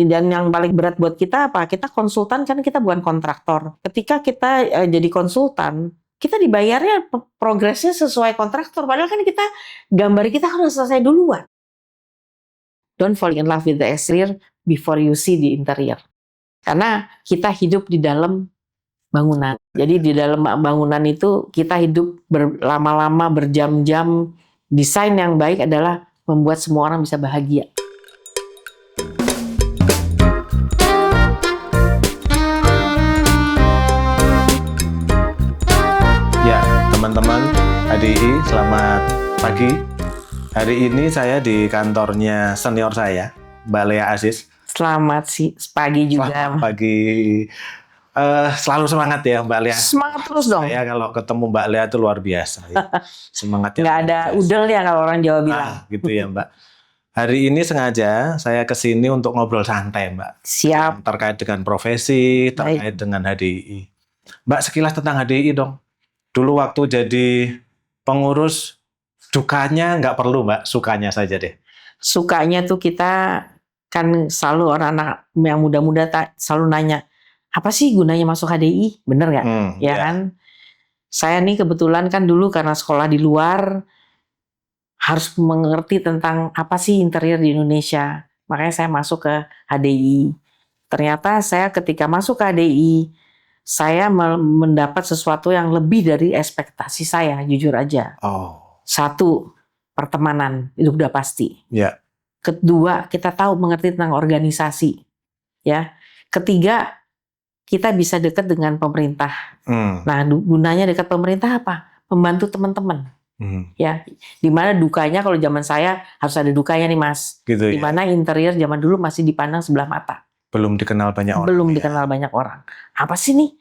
Dan yang paling berat buat kita apa? Kita konsultan kan kita bukan kontraktor. Ketika kita jadi konsultan, kita dibayarnya progresnya sesuai kontraktor. Padahal kan kita gambar kita harus selesai duluan. Don't fall in love with the exterior before you see the interior. Karena kita hidup di dalam bangunan. Jadi di dalam bangunan itu kita hidup lama-lama berjam-jam. Desain yang baik adalah membuat semua orang bisa bahagia. Ya, teman-teman HDI, selamat pagi. Hari ini saya di kantornya senior saya, Mbak Lea Aziz. Selamat pagi juga. Selamat pagi. Selalu semangat ya Mbak Lea. Semangat terus dong. Saya kalau ketemu Mbak Lea itu luar biasa. Ya. Semangatnya. Nggak ada udel ya kalau orang Jawa bilang. Gitu ya Mbak. Hari ini sengaja saya kesini untuk ngobrol santai Mbak. Siap. Terkait dengan profesi, terkait dengan HDI. Mbak, sekilas tentang HDI dong. Dulu waktu jadi pengurus, dukanya nggak perlu Mbak, sukanya saja deh. Sukanya tuh kita kan selalu orang-anak yang muda-muda selalu nanya, apa sih gunanya masuk HDI? Bener nggak? Ya kan? Saya nih kebetulan kan dulu karena sekolah di luar, harus mengerti tentang apa sih interior di Indonesia. Makanya saya masuk ke HDI. Ternyata saya ketika masuk ke HDI, saya mendapat sesuatu yang lebih dari ekspektasi saya, jujur aja. Satu, pertemanan, itu udah pasti. Ya. Kedua, kita tahu mengerti tentang organisasi. Ya. Ketiga, kita bisa dekat dengan pemerintah. Nah, gunanya dekat pemerintah apa? Membantu teman-teman. Ya, dimana dukanya kalau zaman saya harus ada dukanya nih Mas. Gitu, dimana interior zaman dulu masih dipandang sebelah mata. Belum dikenal banyak orang. Belum dikenal banyak orang. Apa sih nih?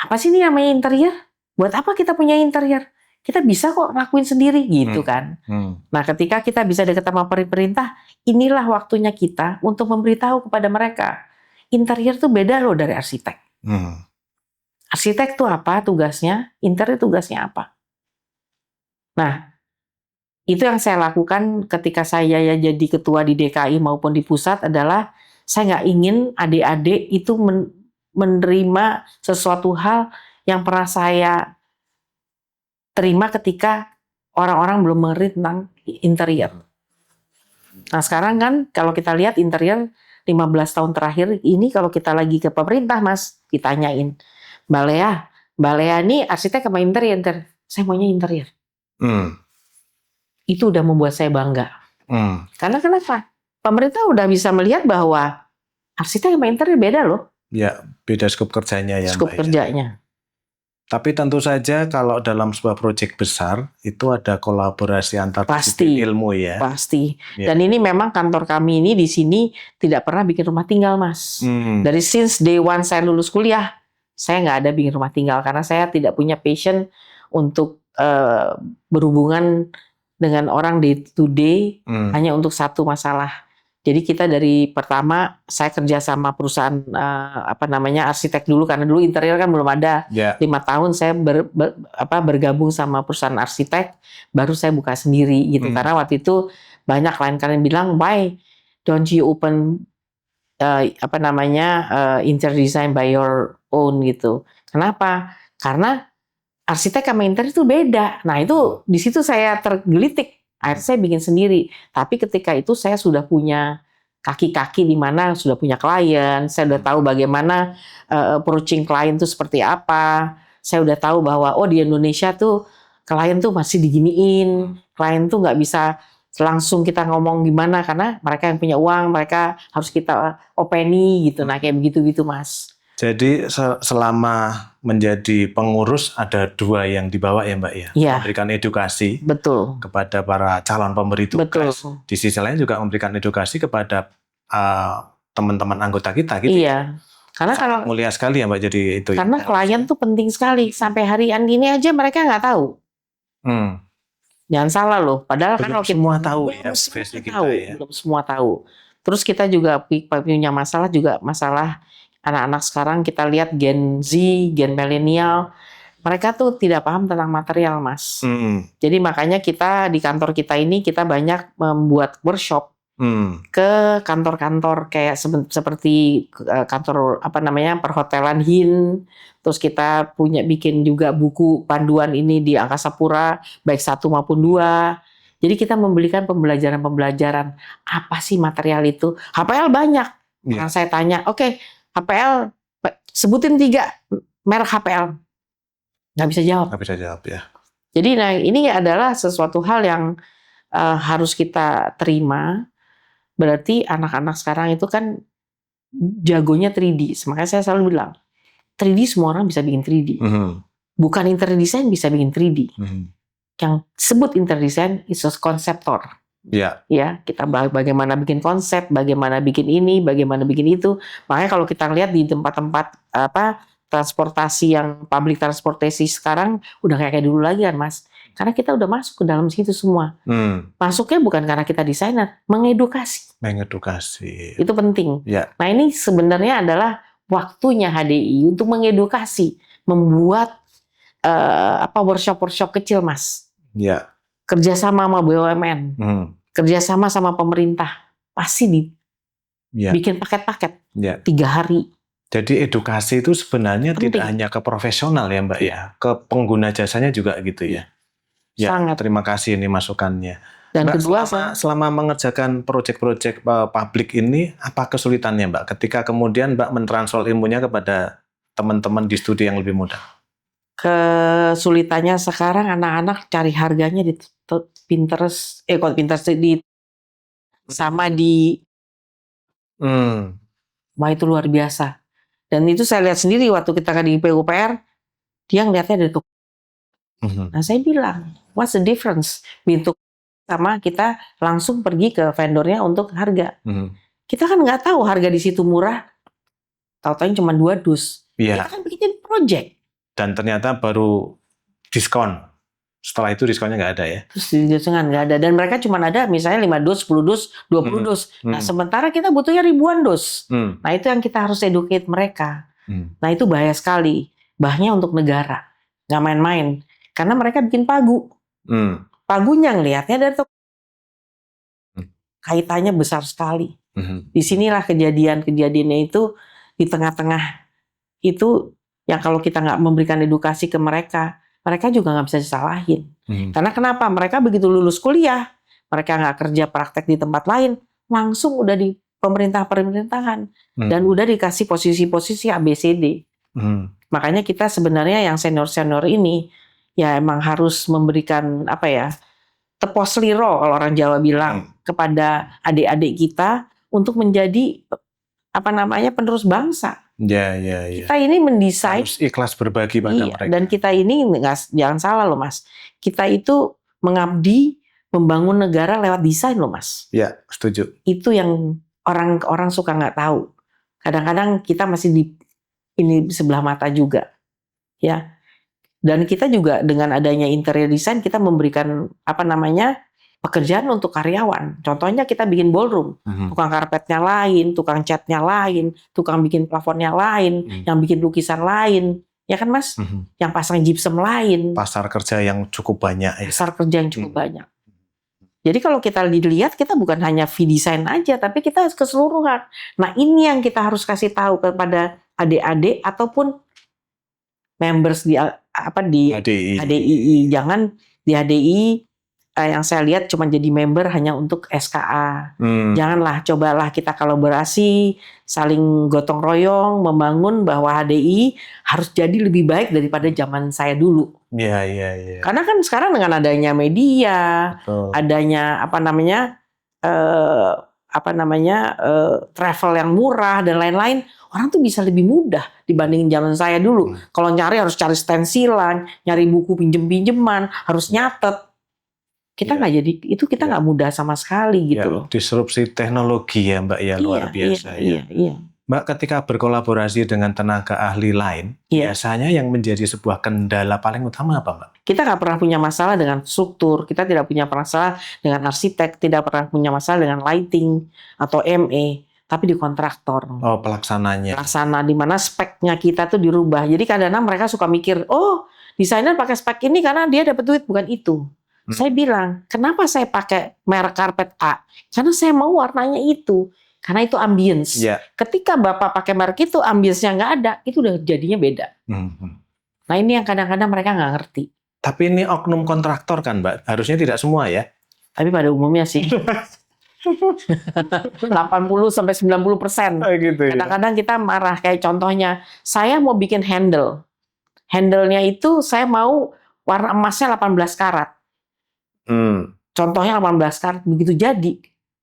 Apa sih nih namanya interior? Buat apa kita punya interior? Kita bisa kok lakuin sendiri gitu kan. Nah, ketika kita bisa dekat sama pemerintah, inilah waktunya kita untuk memberitahu kepada mereka. Interior tuh beda loh dari arsitek. Arsitek tuh apa tugasnya? Interior tugasnya apa? Nah, itu yang saya lakukan ketika saya jadi ketua di DKI maupun di pusat adalah saya nggak ingin adik-adik itu menerima sesuatu hal yang pernah saya terima ketika orang-orang belum mengerti tentang interior. Nah sekarang kan kalau kita lihat interior 15 tahun terakhir ini kalau kita lagi ke pemerintah Mas, ditanyain, Mbak Lea ini arsitek sama interior? Saya maunya interior. Itu udah membuat saya bangga. Karena kenapa? Pemerintah udah bisa melihat bahwa arsitek sama interior beda loh. Ya, beda skop kerjanya ya. Skop kerjanya. Tapi tentu saja kalau dalam sebuah proyek besar itu ada kolaborasi antar disiplin ilmu ya. Pasti. Ya. Dan ini memang kantor kami ini di sini tidak pernah bikin rumah tinggal Mas. Dari since day one saya lulus kuliah, saya nggak ada bikin rumah tinggal karena saya tidak punya passion untuk berhubungan dengan orang day to day hanya untuk satu masalah. Jadi kita dari pertama saya kerja sama perusahaan arsitek dulu karena dulu interior kan belum ada. 5 tahun saya bergabung sama perusahaan arsitek, baru saya buka sendiri gitu. Karena waktu itu banyak klien-klien bilang, why don't you open interior design by your own gitu. Kenapa? Karena arsitek sama interior itu beda. Nah itu di situ saya tergelitik. Akhirnya saya bikin sendiri. Tapi ketika itu saya sudah punya kaki-kaki di mana sudah punya klien. Saya udah tahu bagaimana approaching klien itu seperti apa. Saya udah tahu bahwa di Indonesia tuh klien tuh masih diginiin. Klien tuh nggak bisa langsung kita ngomong gimana karena mereka yang punya uang, mereka harus kita openi gitu. Nah kayak begitu-gitu Mas. Jadi selama menjadi pengurus ada 2 yang dibawa ya Mbak ya? Memberikan edukasi kepada para calon pemberi tugas. Di sisi lain juga memberikan edukasi kepada teman-teman anggota kita gitu. Iya. Karena kalau mulia sekali ya Mbak jadi itu. Karena klien tuh penting sekali. Sampai harian gini aja mereka nggak tahu. Jangan salah loh. Padahal belum kan kalau semua tahu ya. Belum semua tahu. Terus kita juga punya masalah anak-anak sekarang kita lihat Gen Z, Gen milenial, mereka tuh tidak paham tentang material Mas. Jadi makanya kita di kantor kita ini kita banyak membuat workshop ke kantor-kantor kayak seperti kantor perhotelan HIN. Terus kita bikin juga buku panduan ini di Angkasa Pura baik 1 maupun 2. Jadi kita memberikan pembelajaran apa sih material itu. HPL banyak. Yang saya tanya, oke, HPL sebutin 3 merek HPL. Nggak bisa jawab. Nggak bisa jawab ya. Jadi ini adalah sesuatu hal yang harus kita terima. Berarti anak-anak sekarang itu kan jagonya 3D. Makanya saya selalu bilang, 3D semua orang bisa bikin 3D. Bukan interior design bisa bikin 3D. Yang sebut interior design is a konseptor. Ya, kita bagaimana bikin konsep, bagaimana bikin ini, bagaimana bikin itu. Makanya kalau kita lihat di tempat-tempat transportasi yang public transportasi sekarang udah kayak dulu lagi kan, Mas. Karena kita udah masuk ke dalam situ semua. Masuknya bukan karena kita desainer, mengedukasi. Mengedukasi. Itu penting. Ya. Nah, ini sebenarnya adalah waktunya HDI untuk mengedukasi, membuat workshop-workshop kecil, Mas. Ya. Kerjasama sama BUMN, kerjasama sama pemerintah, pasti bikin paket-paket 3 hari. Jadi edukasi itu sebenarnya penting. Tidak hanya ke profesional ya Mbak ya, ke pengguna jasanya juga gitu ya. Ya, sangat. Terima kasih ini masukannya. Dan Mbak, kedua, selama mengerjakan proyek-proyek publik ini, apa kesulitannya Mbak? Ketika kemudian Mbak mentransfer ilmunya kepada teman-teman di studi yang lebih mudah. Kesulitannya sekarang anak-anak cari harganya di Pinterest, sama di wah itu luar biasa. Dan itu saya lihat sendiri waktu kita di PUPR, dia ngeliatnya dari Nah saya bilang, what's the difference between sama kita langsung pergi ke vendornya untuk harga. Kita kan nggak tahu harga di situ murah, tahu-tahu cuma 2 dus. Kita kan bikin project. Dan ternyata baru diskon. Setelah itu diskonnya nggak ada ya? Terus diskonnya nggak ada. Dan mereka cuma ada misalnya 5 dus, 10 dus, 20 dus. Nah sementara kita butuhnya ribuan dus. Nah itu yang kita harus educate mereka. Nah itu bahaya sekali. Bahaya untuk negara. Nggak main-main. Karena mereka bikin pagu. Pagunya ngelihatnya dari kaitannya besar sekali. Disinilah kejadian-kejadiannya itu di tengah-tengah itu yang kalau kita nggak memberikan edukasi ke mereka, mereka juga nggak bisa disalahin. Karena kenapa? Mereka begitu lulus kuliah, mereka nggak kerja praktek di tempat lain, langsung udah di pemerintahan dan udah dikasih posisi-posisi ABCD. Makanya kita sebenarnya yang senior-senior ini ya emang harus memberikan tepos liro kalau orang Jawa bilang kepada adik-adik kita untuk menjadi penerus bangsa. Ya. Kita ini mendesain harus ikhlas berbagi pada mereka. Dan kita ini jangan salah loh Mas. Kita itu mengabdi membangun negara lewat desain loh Mas. Ya, setuju. Itu yang orang suka nggak tahu. Kadang-kadang kita masih ini sebelah mata juga. Ya. Dan kita juga dengan adanya interior design kita memberikan pekerjaan untuk karyawan. Contohnya kita bikin ballroom, tukang karpetnya lain, tukang catnya lain, tukang bikin plafonnya lain, yang bikin lukisan lain, ya kan Mas? Yang pasang gypsum lain. Pasar kerja yang cukup banyak. Pasar kerja yang cukup banyak. Jadi kalau kita dilihat kita bukan hanya V-design aja, tapi kita harus keseluruhan. Nah ini yang kita harus kasih tahu kepada adik-adik ataupun members di HDI. Jangan di HDI yang saya lihat cuma jadi member hanya untuk SKA. Janganlah, cobalah kita kolaborasi, saling gotong royong, membangun bahwa HDI harus jadi lebih baik daripada zaman saya dulu. Iya. Karena kan sekarang dengan adanya media, adanya travel yang murah dan lain-lain, orang tuh bisa lebih mudah dibandingin zaman saya dulu. Kalau nyari harus cari stensilan, nyari buku pinjem-pinjeman, harus nyatet. Kita nggak jadi itu kita nggak mudah sama sekali gitu loh. Disrupsi teknologi ya Mbak ya luar biasa. Iya. Mbak ketika berkolaborasi dengan tenaga ahli lain, biasanya yang menjadi sebuah kendala paling utama apa Mbak? Kita nggak pernah punya masalah dengan struktur, kita tidak punya masalah dengan arsitek, tidak pernah punya masalah dengan lighting atau ME, tapi di kontraktor. Oh pelaksananya. Pelaksana di mana speknya kita tuh dirubah. Jadi kadang-kadang mereka suka mikir, oh desainer pakai spek ini karena dia dapat duit, bukan itu. Saya bilang, kenapa saya pakai merek karpet A? Karena saya mau warnanya itu. Karena itu ambience. Ketika Bapak pakai merek itu, ambience-nya nggak ada, itu udah jadinya beda. Nah ini yang kadang-kadang mereka nggak ngerti. Tapi ini oknum kontraktor kan Mbak? Harusnya tidak semua ya? Tapi pada umumnya sih. 80-90%. Gitu, ya? Kadang-kadang kita marah, kayak contohnya, saya mau bikin handle. Handle-nya itu saya mau warna emasnya 18 karat. Contohnya 18 karat, begitu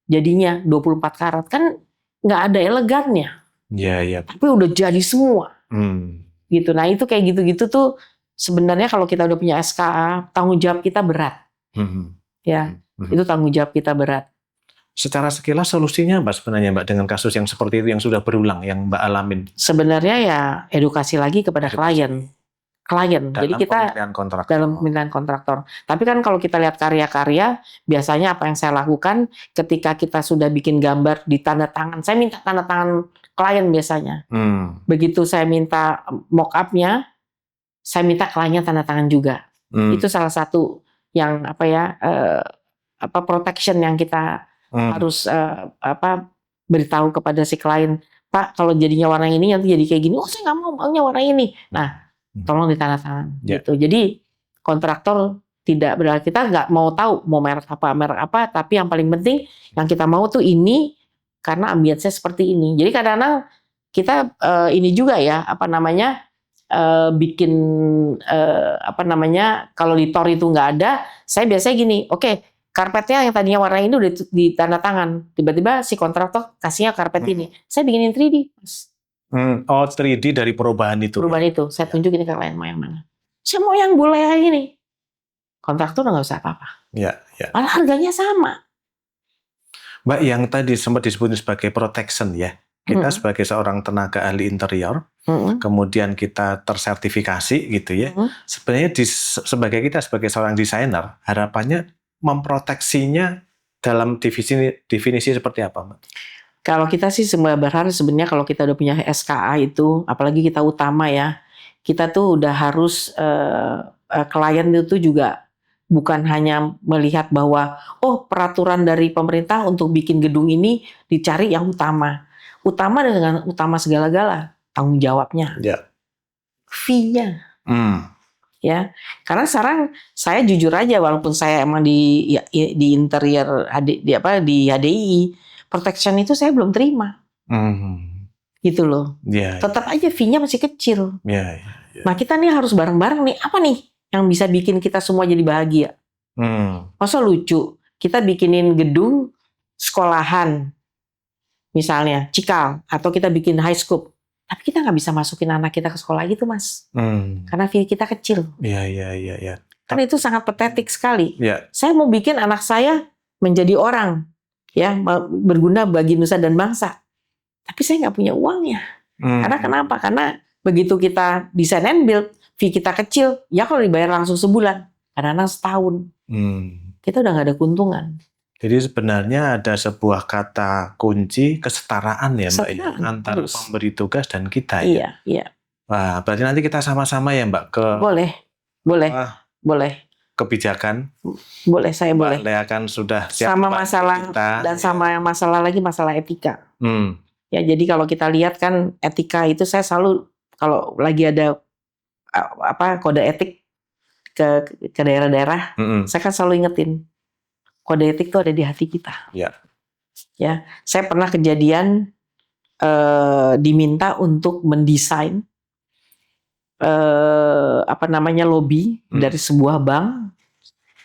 jadinya 24 karat. Kan nggak ada elegannya. Iya. Tapi udah jadi semua. Gitu. Nah itu kayak gitu-gitu tuh sebenarnya kalau kita udah punya SKA, tanggung jawab kita berat. Itu tanggung jawab kita berat. Secara sekilas solusinya Mbak sebenarnya Mbak dengan kasus yang seperti itu yang sudah berulang yang Mbak alamin? Sebenarnya ya edukasi lagi kepada klien. Jadi kita dalam pemilihan kontraktor. Tapi kan kalau kita lihat karya-karya, biasanya apa yang saya lakukan ketika kita sudah bikin gambar di tanda tangan, saya minta tanda tangan klien biasanya. Begitu saya minta mock up-nya, saya minta kliennya tanda tangan juga. Itu salah satu yang protection yang kita harus beritahu kepada si klien, Pak, kalau jadinya warna ini nanti jadi kayak gini. Oh, saya nggak maunya warna ini. Nah, tolong ditandatangan gitu. Jadi kontraktor tidak berarti kita nggak mau tahu mau merek apa, tapi yang paling penting yang kita mau tuh ini karena ambience-nya seperti ini. Jadi kadang-kadang kita ini juga ya bikin kalau di Tor itu nggak ada, saya biasanya gini, oke, karpetnya yang tadinya warna ini udah ditanda tangan, tiba-tiba si kontraktor kasihnya karpet ini, saya bikinin 3D, Mas. 3D dari perubahan itu. Saya tunjukin ke klien mau yang mana. Saya mau yang bule ini. Kontraktor nggak usah apa-apa. Malah harganya sama. Mbak, yang tadi sempat disebut sebagai protection ya. Kita sebagai seorang tenaga ahli interior, kemudian kita tersertifikasi gitu ya. Sebenarnya sebagai seorang desainer, harapannya memproteksinya dalam definisi seperti apa, Mbak? Kalau kita sih berharap sebenarnya kalau kita udah punya SKA itu, apalagi kita utama ya, kita tuh udah harus klien itu juga bukan hanya melihat bahwa peraturan dari pemerintah untuk bikin gedung ini dicari yang utama dengan utama segala-gala, tanggung jawabnya, fee-nya. Ya, karena sekarang saya jujur aja walaupun saya emang di interior di HDI, protection itu saya belum terima. Gitu loh. Tetap aja fee-nya masih kecil. Nah, kita nih harus bareng-bareng nih, apa nih yang bisa bikin kita semua jadi bahagia? Masa lucu, kita bikinin gedung sekolahan misalnya, Cikal, atau kita bikin high school. Tapi kita nggak bisa masukin anak kita ke sekolah gitu, Mas. Karena fee kita kecil. Iya. Karena itu sangat patetik sekali. Saya mau bikin anak saya menjadi orang, ya, berguna bagi nusa dan bangsa. Tapi saya nggak punya uangnya. Karena kenapa? Karena begitu kita design and build, fee kita kecil, ya kalau dibayar langsung sebulan, kadang-kadang setahun. Kita udah nggak ada keuntungan. Jadi sebenarnya ada sebuah kata kunci kesetaraan ya Mbak ya, antara pemberi tugas dan kita ya. Iya. Wah, berarti nanti kita sama-sama ya Mbak ke boleh. Kebijakan. Boleh, saya boleh. Mbak Lea kan sudah siap sama masalah kita, dan sama yang masalah lagi masalah etika. Ya, jadi kalau kita lihat kan etika itu saya selalu kalau lagi ada kode etik ke daerah-daerah, saya kan selalu ingetin. Kode etik itu ada di hati kita. Ya, saya pernah kejadian diminta untuk mendesain lobby dari sebuah bank.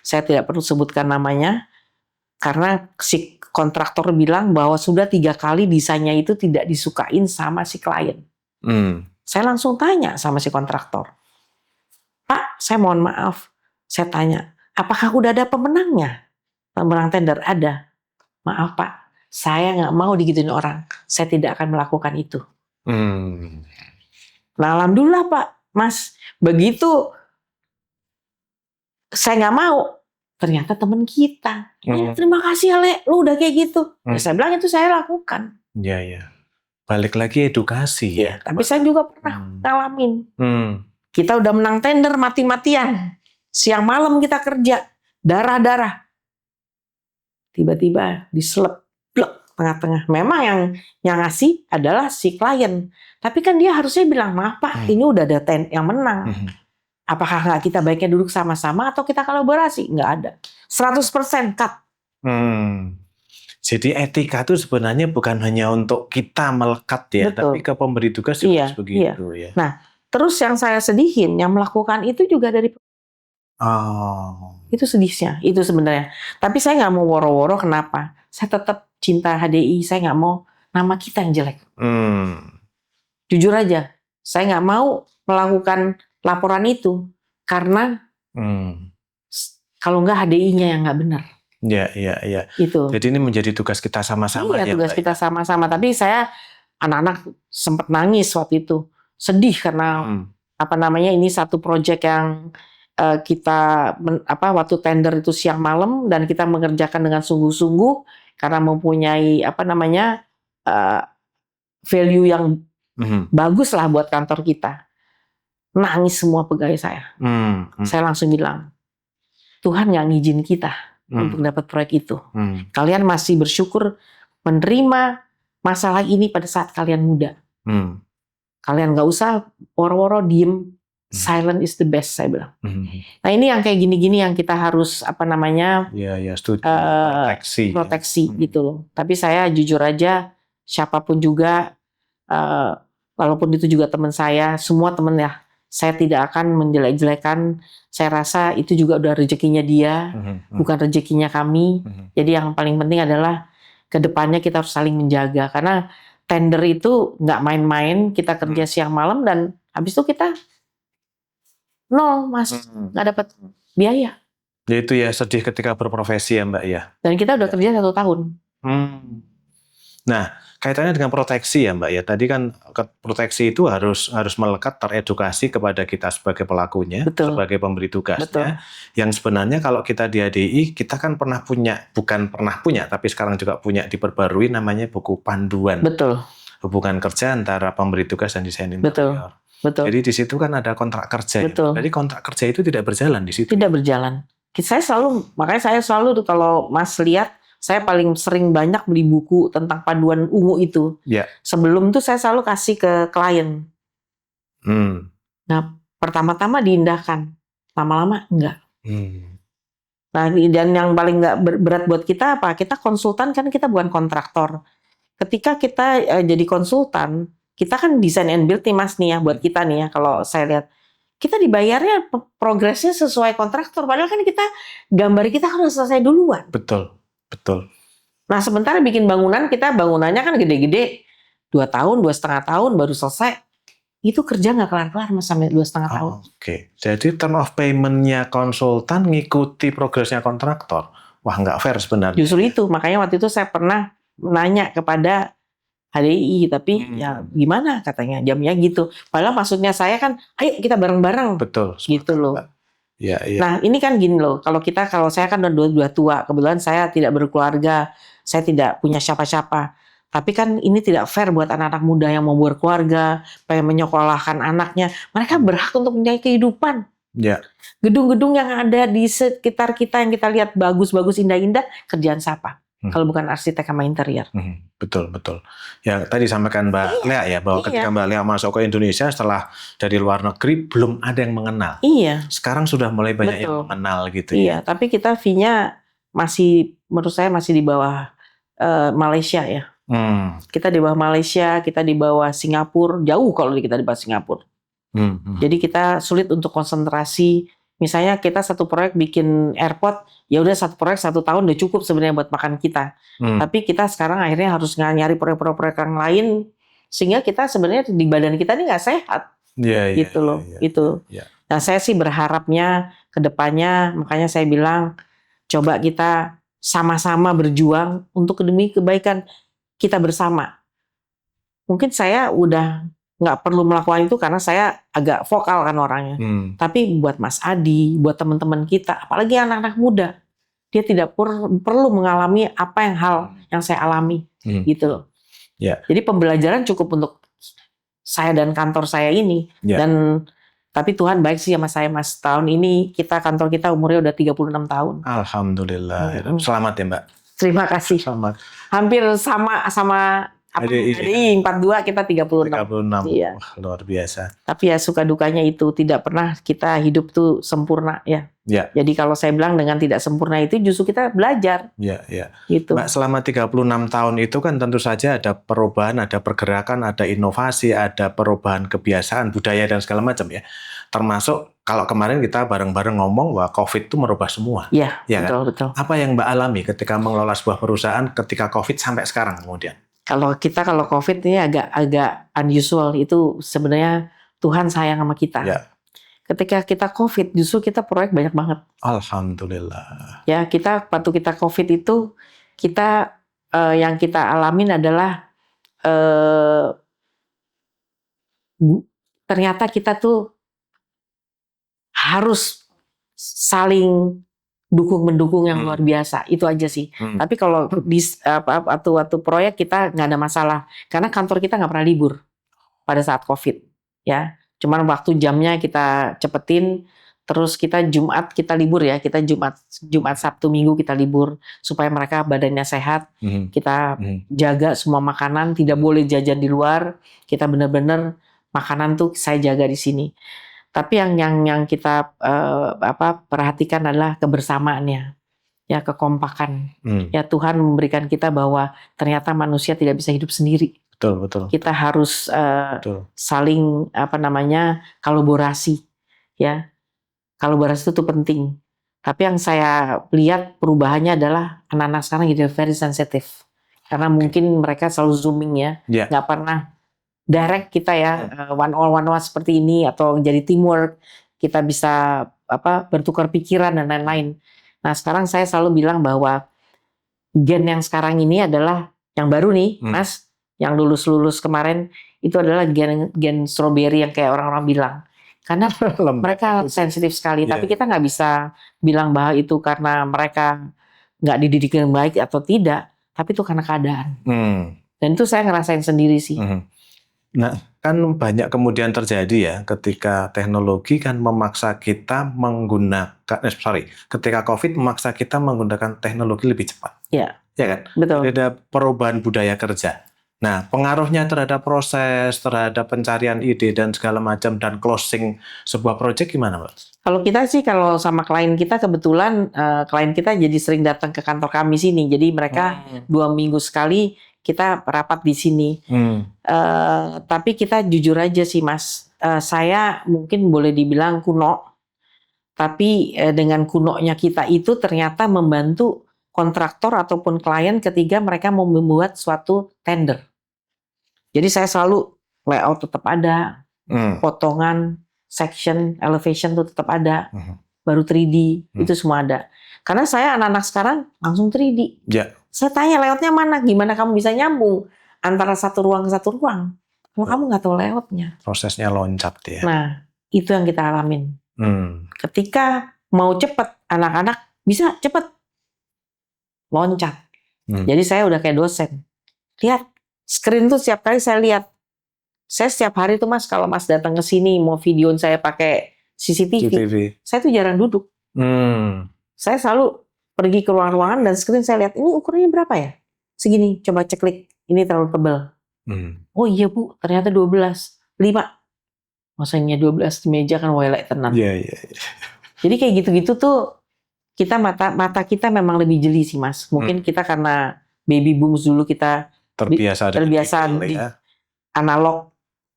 Saya tidak perlu sebutkan namanya karena si kontraktor bilang bahwa sudah 3 kali desainnya itu tidak disukain sama si klien. Saya langsung tanya sama si kontraktor, Pak, saya mohon maaf, saya tanya, apakah udah ada pemenangnya? Pemenang tender ada. Maaf Pak, saya nggak mau digituin orang. Saya tidak akan melakukan itu. Nah, alhamdulillah Pak, Mas, begitu saya nggak mau, ternyata teman kita. Terima kasih ya Le, lu udah kayak gitu. Saya bilang itu saya lakukan. Iya. Balik lagi edukasi ya. Tapi saya juga pernah ngalamin. Kita udah menang tender mati-matian. Siang malam kita kerja. darah. Tiba-tiba diselep, blek, tengah-tengah. Memang yang ngasih adalah si klien. Tapi kan dia harusnya bilang, maaf Pak, ini udah ada yang menang. Apakah nggak kita baiknya duduk sama-sama atau kita kolaborasi? Nggak ada. 100% cut. Jadi etika itu sebenarnya bukan hanya untuk kita melekat ya, betul, tapi ke pemberi tugas juga begitu ya. Nah, terus yang saya sedihin, yang melakukan itu juga dari itu sedihnya, itu sebenarnya. Tapi saya nggak mau woro-woro, kenapa? Saya tetap cinta HDI, saya nggak mau nama kita yang jelek. Jujur aja, saya nggak mau melakukan laporan itu karena kalau nggak HDI-nya yang nggak benar. Iya. Itu. Jadi ini menjadi tugas kita sama-sama. Iya, tugas kita sama-sama. Tapi saya anak-anak sempat nangis waktu itu, sedih karena ini satu proyek yang kita waktu tender itu siang malam dan kita mengerjakan dengan sungguh-sungguh karena mempunyai value yang bagus lah buat kantor kita. Nangis semua pegawai saya. Saya langsung bilang, Tuhan nggak ngizin kita untuk dapat proyek itu. Kalian masih bersyukur menerima masalah ini pada saat kalian muda. Kalian nggak usah woro-woro diem. Silent is the best, saya bilang. Nah ini yang kayak gini-gini yang kita harus setuju. proteksi gitu loh. Tapi saya jujur aja, siapapun juga, walaupun itu juga teman saya, semua teman ya, saya tidak akan menjelek-jelekan. Saya rasa itu juga udah rezekinya dia, bukan rezekinya kami. Jadi yang paling penting adalah kedepannya kita harus saling menjaga. Karena tender itu nggak main-main, kita kerja siang malam dan habis itu kita nol, Mas, nggak dapat biaya. Ya itu ya, sedih ketika berprofesi ya Mbak ya. Dan kita udah kerja 1 tahun. Nah, kaitannya dengan proteksi ya Mbak ya. Tadi kan proteksi itu harus melekat, teredukasi kepada kita sebagai pelakunya, betul, sebagai pemberi tugasnya. Betul. Yang sebenarnya kalau kita di HDI, kita kan bukan pernah punya, tapi sekarang juga punya, diperbarui, namanya buku panduan. Betul. Hubungan kerja antara pemberi tugas dan desain interior. Betul. Jadi di situ kan ada kontrak kerja. Betul. Ya? Jadi kontrak kerja itu tidak berjalan di situ. Tidak berjalan. Makanya saya selalu tuh kalau Mas lihat, saya paling sering banyak beli buku tentang panduan ungu itu. Ya. Sebelum itu saya selalu kasih ke klien. Nah, pertama-tama diindahkan, lama-lama enggak. Nah, dan yang paling nggak berat buat kita apa? Kita konsultan kan, kita bukan kontraktor. Ketika kita jadi konsultan, kita kan design and build nih Mas nih ya, buat kita nih ya, kalau saya lihat. Kita dibayarnya progresnya sesuai kontraktor, padahal kan gambar kita harus selesai duluan. Betul. Nah sementara bikin bangunannya kan gede-gede, 2 tahun, 2,5 tahun baru selesai. Itu kerja nggak kelar-kelar Mas sampai 2,5 tahun. Oke. Jadi term of payment-nya konsultan ngikuti progresnya kontraktor. Wah nggak fair sebenarnya. Justru itu, makanya waktu itu saya pernah nanya kepada HDI, tapi ya gimana katanya jamnya gitu. Padahal maksudnya saya kan, ayo kita bareng-bareng. Betul. Gitu loh. Ya. Nah ini kan gini loh, kalau saya kan udah tua, kebetulan saya tidak berkeluarga, saya tidak punya siapa-siapa. Tapi kan ini tidak fair buat anak-anak muda yang mau berkeluarga, pengen menyekolahkan anaknya. Mereka berhak untuk punya kehidupan. Ya. Gedung-gedung yang ada di sekitar kita yang kita lihat bagus-bagus, indah-indah, kerjaan siapa? Kalau bukan arsitek sama interior. Betul. Ya tadi sampaikan Mbak Lea ya, bahwa ketika Mbak Lea masuk ke Indonesia setelah dari luar negeri, belum ada yang mengenal. Iya. Sekarang sudah mulai banyak yang mengenal gitu. Iya, tapi kita fee-nya menurut saya masih di bawah Malaysia ya. Kita di bawah Malaysia, kita di bawah Singapura, jauh kalau kita di bawah Singapura. Jadi kita sulit untuk konsentrasi. Misalnya kita satu proyek bikin airport, ya udah satu proyek 1 tahun udah cukup sebenarnya buat makan kita. Tapi kita sekarang akhirnya harus nyari proyek-proyek yang lain, sehingga kita sebenarnya di badan kita ini nggak sehat. Gitu loh. Nah saya sih berharapnya ke depannya, makanya saya bilang coba kita sama-sama berjuang untuk demi kebaikan kita bersama. Mungkin saya udah nggak perlu melakukan itu karena saya agak vokal kan orangnya. Tapi buat Mas Adi, buat teman-teman kita, apalagi anak-anak muda, dia tidak perlu mengalami apa yang saya alami, gitu loh. Jadi pembelajaran cukup untuk saya dan kantor saya ini. Dan Tapi Tuhan baik sih sama saya, Mas. Tahun ini kantor kita umurnya udah 36 tahun. Alhamdulillah. Selamat ya, Mbak. Terima kasih. Selamat. Hampir sama ADI 42, kita 36. 36. Iya. Wah, luar biasa. Tapi ya suka dukanya itu, tidak pernah kita hidup tuh sempurna ya. Ya. Jadi kalau saya bilang dengan tidak sempurna itu justru kita belajar. Ya, ya. Gitu. Mbak, selama 36 tahun itu kan tentu saja ada perubahan, ada pergerakan, ada inovasi, ada perubahan kebiasaan, budaya dan segala macam ya. Termasuk kalau kemarin kita bareng-bareng ngomong bahwa COVID itu merubah semua. Iya, ya betul, kan? betul. Apa yang Mbak alami ketika mengelola sebuah perusahaan ketika COVID sampai sekarang kemudian? Kalau COVID ini agak unusual, itu sebenarnya Tuhan sayang sama kita. Ya. Ketika kita COVID, justru kita proyek banyak banget. Alhamdulillah. Ya, waktu kita COVID itu, kita yang kita alamin adalah ternyata kita tuh harus saling dukung-mendukung yang luar biasa. Itu aja sih. Tapi kalau di waktu proyek kita nggak ada masalah. Karena kantor kita nggak pernah libur pada saat COVID. Ya, cuman waktu jamnya kita cepetin. Terus kita Jumat kita libur ya. Kita Jumat, Sabtu, Minggu kita libur. Supaya mereka badannya sehat. Kita jaga semua makanan. Tidak boleh jajan di luar. Kita benar-benar makanan tuh saya jaga di sini. Tapi yang kita perhatikan adalah kebersamaannya, ya, kekompakan. Ya, Tuhan memberikan kita bahwa ternyata manusia tidak bisa hidup sendiri. Betul, betul. Kita harus saling kolaborasi, ya. Kolaborasi itu penting. Tapi yang saya lihat perubahannya adalah anak-anak sekarang jadi very sensitive. Karena mungkin mereka selalu zooming ya, nggak pernah direct kita ya, one on one seperti ini, atau jadi teamwork, kita bisa bertukar pikiran dan lain-lain. Nah, sekarang saya selalu bilang bahwa gen yang sekarang ini adalah yang baru nih, Mas, yang lulus kemarin itu adalah gen strawberry yang kayak orang-orang bilang. Karena mereka sensitif sekali, tapi kita nggak bisa bilang bahwa itu karena mereka nggak dididik dengan baik atau tidak, tapi itu karena keadaan. Dan itu saya ngerasain sendiri sih. Nah, kan banyak kemudian terjadi ya ketika teknologi kan memaksa kita ketika COVID memaksa kita menggunakan teknologi lebih cepat. Ya. Ya kan? Betul. Ada perubahan budaya kerja. Nah, pengaruhnya terhadap proses, terhadap pencarian ide dan segala macam dan closing sebuah proyek gimana, Mbak? Kalau kita sih, kalau sama klien kita kebetulan klien kita jadi sering datang ke kantor kami sini. Jadi mereka 2 minggu sekali kita rapat di sini. Tapi kita jujur aja sih, Mas. Saya mungkin boleh dibilang kuno. Tapi dengan kunonya kita itu ternyata membantu kontraktor ataupun klien ketika mereka mau membuat suatu tender. Jadi saya selalu layout tetap ada, potongan, section, elevation itu tetap ada, baru 3D, itu semua ada. Karena saya anak-anak sekarang langsung 3D. Ya. Saya tanya layoutnya mana, gimana kamu bisa nyambung antara satu ruang ke satu ruang. Kalau kamu nggak tahu layoutnya. Prosesnya loncat ya. Nah, itu yang kita alamin. Ketika mau cepat, anak-anak bisa cepat loncat. Jadi saya udah kayak dosen. Lihat, screen tuh setiap kali saya lihat. Saya setiap hari tuh, Mas, kalau Mas datang ke sini mau videoin saya pakai CCTV. Saya tuh jarang duduk. Saya selalu pergi ke ruang-ruangan dan screen saya lihat, ini ukurannya berapa ya? Segini, coba cek klik. Ini terlalu tebal. Oh iya, Bu, ternyata 12. 5. Maksudnya 12 di meja kan welek tenan. Iya. Jadi kayak gitu-gitu tuh kita mata kita memang lebih jeli sih, Mas. Mungkin kita karena baby booms dulu kita terbiasa di analog,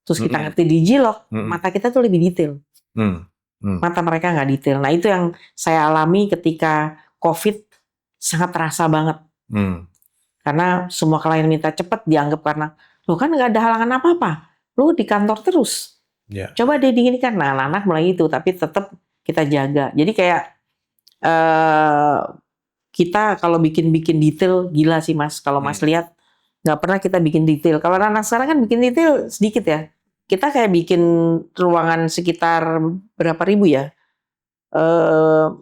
terus kita ngerti digital, mata kita tuh lebih detail. Mata mereka nggak detail. Nah, itu yang saya alami ketika COVID, sangat terasa banget. Karena semua klien minta cepat, dianggap karena lo kan nggak ada halangan apa-apa, lo di kantor terus. Coba deh gini kan. Nah, anak-anak mulai itu, tapi tetap kita jaga. Jadi kayak kita kalau bikin detail gila sih, Mas. Kalau Mas lihat, nggak pernah kita bikin detail. Kalau anak sekarang kan bikin detail sedikit ya. Kita kayak bikin ruangan sekitar berapa ribu ya?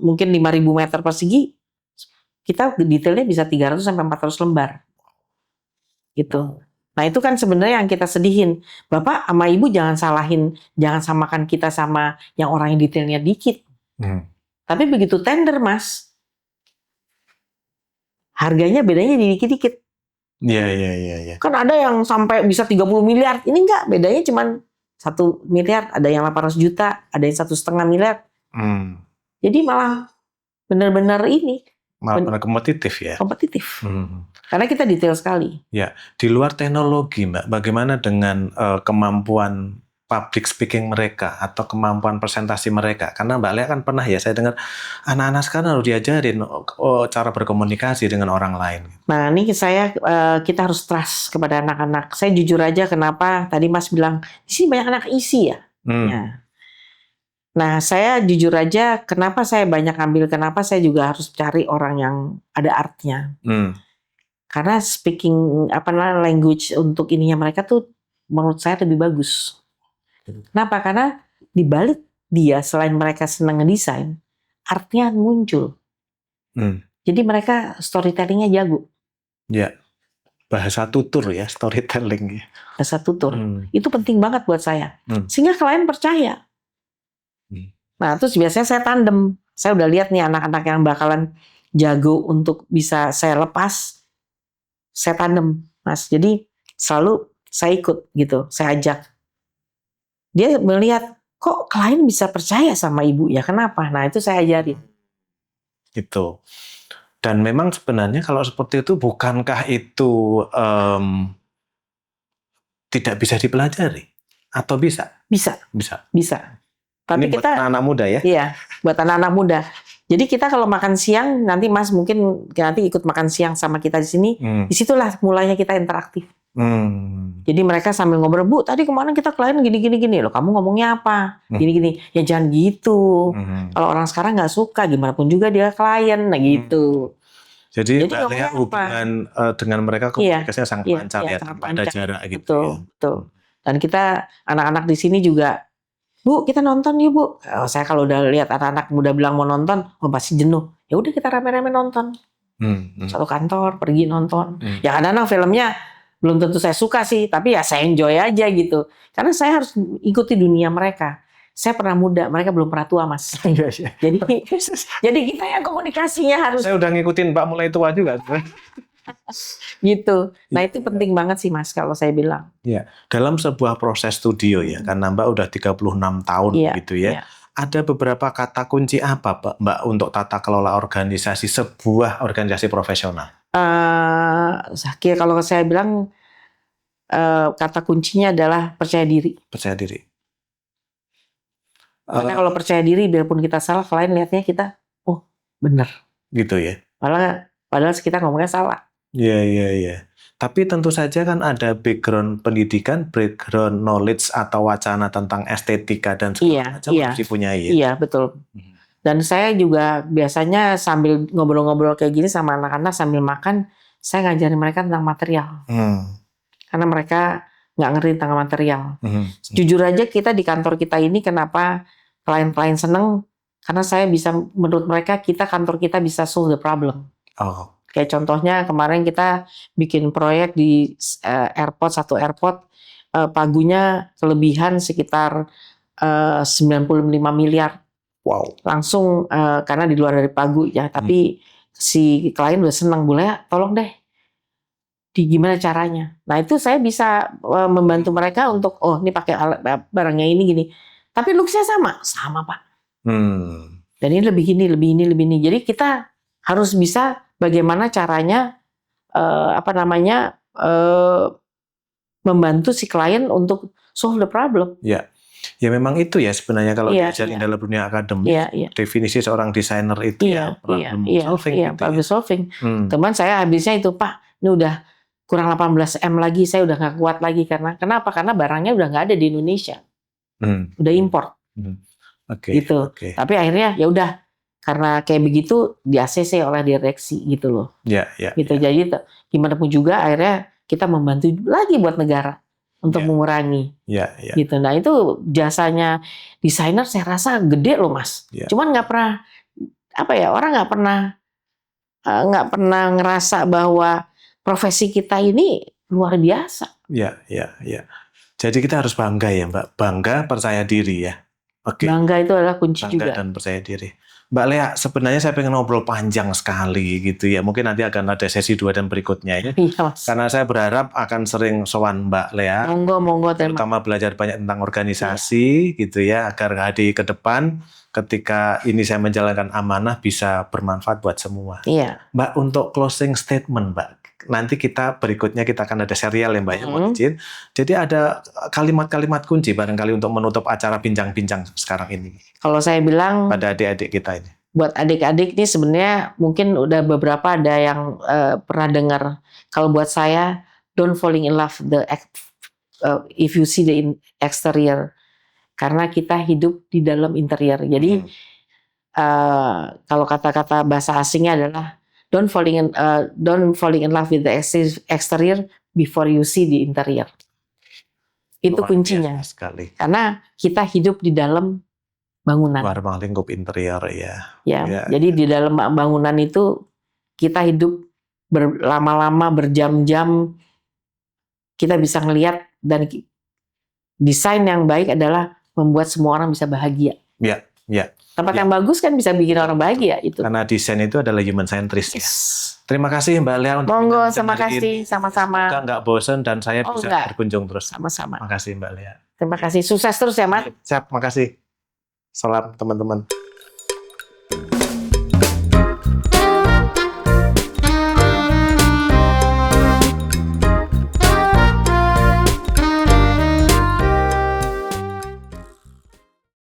Mungkin 5.000 meter persegi. Kita detailnya bisa 300 sampai 400 lembar. Gitu. Nah itu kan sebenarnya yang kita sedihin. Bapak sama Ibu jangan samakan kita sama yang orang yang detailnya dikit. Tapi begitu tender Mas, harganya bedanya dikit-dikit. Iya. Kan ada yang sampai bisa 30 miliar. Ini enggak, bedanya cuma 1 miliar. Ada yang 800 juta, ada yang 1,5 miliar. Jadi malah benar-benar ini. Malah kompetitif ya? Kompetitif. Karena kita detail sekali. Ya, di luar teknologi Mbak, bagaimana dengan kemampuan public speaking mereka atau kemampuan presentasi mereka? Karena Mbak Lea kan pernah ya, saya dengar anak-anak sekarang harus diajarin cara berkomunikasi dengan orang lain. Nah ini kita harus trust kepada anak-anak. Saya jujur aja kenapa tadi Mas bilang, di sini banyak anak isi ya. Nah saya jujur aja kenapa saya banyak ambil, kenapa saya juga harus cari orang yang ada artnya. Karena speaking language untuk ininya mereka tuh menurut saya lebih bagus. Kenapa? Karena di balik dia selain mereka senang ngedesain, artnya muncul. Jadi mereka storytellingnya jago. Ya, bahasa tutur ya, storytelling. Bahasa tutur. Itu penting banget buat saya. Sehingga klien percaya. Nah terus biasanya saya tandem. Saya udah lihat nih anak-anak yang bakalan jago untuk bisa saya lepas. Saya tandem, Mas. Jadi selalu saya ikut gitu, saya ajak. Dia melihat, kok klien bisa percaya sama Ibu ya, kenapa? Nah itu saya ajarin. Gitu. Dan memang sebenarnya kalau seperti itu, bukankah itu tidak bisa dipelajari? Atau bisa? Bisa. Tapi ini buat anak-anak muda ya? Iya, buat anak-anak muda. Jadi kita kalau makan siang, nanti Mas mungkin nanti ikut makan siang sama kita di sini. Disitulah mulainya kita interaktif. Jadi mereka sambil ngobrol, Bu, tadi kemarin kita klien gini loh, kamu ngomongnya apa? Gini. Ya jangan gitu. Kalau orang sekarang nggak suka, gimana pun juga dia klien, nah gitu. Jadi Mbak Lea hubungan dengan mereka komunikasinya sangat lancar ya, tanpa ada jarak gitu. Betul. Dan kita anak-anak di sini juga, Bu, kita nonton yuk Bu. Saya kalau udah lihat anak-anak muda bilang mau nonton, pasti jenuh. Ya udah kita rame-rame nonton. Satu kantor pergi nonton. Ya kadang-kadang filmnya belum tentu saya suka sih, tapi ya saya enjoy aja gitu. Karena saya harus ikuti dunia mereka. Saya pernah muda, mereka belum pernah tua, Mas. Jadi kita yang komunikasinya harus. Saya udah ngikutin Mbak mulai tua juga. Gitu. Nah itu penting banget sih Mas kalau saya bilang. Ya, dalam sebuah proses studio ya, karena Mbak udah 36 tahun gitu ya. Ada beberapa kata kunci apa Mbak untuk tata kelola organisasi sebuah organisasi profesional? Kalau saya bilang kata kuncinya adalah percaya diri. Percaya diri. Karena kalau percaya diri, biarpun kita salah, klien lihatnya kita, oh benar. Gitu ya. Padahal kita ngomongnya salah. Iya. Tapi tentu saja kan ada background pendidikan, background knowledge atau wacana tentang estetika dan segala macam harus dipunyai. Iya, betul. Dan saya juga biasanya sambil ngobrol-ngobrol kayak gini sama anak-anak sambil makan, saya ngajarin mereka tentang material. Karena mereka nggak ngerti tentang material. Jujur aja kita di kantor kita ini kenapa klien-klien seneng? Karena menurut mereka kantor kita bisa solve the problem. Kayak contohnya kemarin kita bikin proyek di satu airport, pagunya kelebihan sekitar 95 miliar. Wow. Langsung karena di luar dari pagu ya, tapi si klien udah senang, boleh tolong deh gimana caranya. Nah itu saya bisa membantu mereka untuk ini pakai barangnya ini gini. Tapi looks-nya sama Pak. Dan ini lebih ini. Jadi kita harus bisa bagaimana caranya membantu si klien untuk solve the problem. Ya memang itu ya sebenarnya kalau diajarin dalam dunia akademik, definisi seorang desainer itu problem solving. Teman saya habisnya itu, Pak, ini udah kurang 18 M lagi, saya udah nggak kuat lagi. Kenapa? Karena barangnya udah nggak ada di Indonesia, udah import. Gitu. Tapi akhirnya ya udah, karena kayak begitu di ACC oleh direksi gitu loh. Gitu. Jadi gimana pun juga akhirnya kita membantu lagi buat negara untuk mengurangi. Gitu. Nah itu jasanya desainer saya rasa gede loh Mas. Cuman nggak pernah orang nggak pernah ngerasa bahwa profesi kita ini luar biasa. Ya. Jadi kita harus bangga ya Mbak, bangga, percaya diri ya. Oke. Bangga itu adalah kunci bangga juga. Dan percaya diri. Mbak Lea, sebenarnya saya pengen ngobrol panjang sekali gitu ya. Mungkin nanti akan ada sesi 2 dan berikutnya ya. Iya, Mas. Karena saya berharap akan sering sowan Mbak Lea. Monggo. Terutama belajar banyak tentang organisasi gitu ya, agar hari ke depan ketika ini saya menjalankan amanah bisa bermanfaat buat semua. Iya. Mbak, untuk closing statement Mbak, nanti berikutnya kita akan ada serial ya Mbak ya, mohon izin. Jadi ada kalimat-kalimat kunci barangkali untuk menutup acara bincang-bincang sekarang ini. Kalau saya bilang pada adik-adik kita ini. Buat adik-adik ini sebenarnya mungkin udah beberapa ada yang pernah dengar. Kalau buat saya, don't falling in love if you see the exterior. Karena kita hidup di dalam interior. Jadi kalau kata-kata bahasa asingnya adalah don't falling in love with the exterior before you see the interior. Itu kuncinya. Sekali. Karena kita hidup di dalam bangunan. Ruang lingkup interior ya. Jadi di dalam bangunan itu kita hidup lama-lama berjam-jam. Kita bisa ngelihat, dan desain yang baik adalah membuat semua orang bisa bahagia. Ya. Tempat yang bagus kan bisa bikin orang bahagia itu. Karena desain itu adalah human centris. Yes. Terima kasih Mbak Lea untuk monggo, terima kasih, sama-sama. Semoga nggak bosan dan saya bisa berkunjung terus. Sama-sama. Terima kasih Mbak Lea. Terima kasih, sukses terus ya Mas. Siap, makasih. Salam teman-teman.